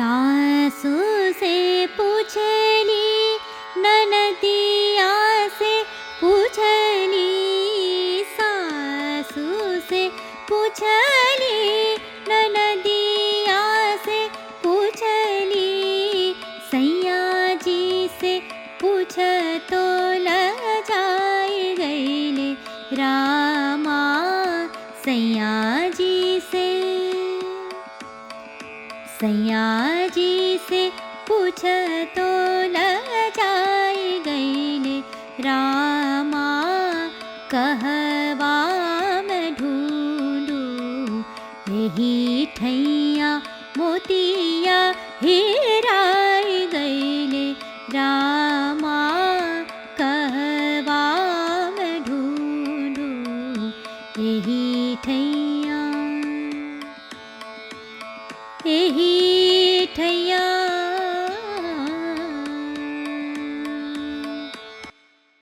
सासू से पूछली ननदिया से पूछली, सासू से पूछली ननदिया से पूछली, सैया जी से पूछ तो लजाए गईले रामा सैया जी से, सैया जी से पूछ तो लजाए गईले रामा, कहवा मैं ढूंढूं यही ठैया मोतिया ही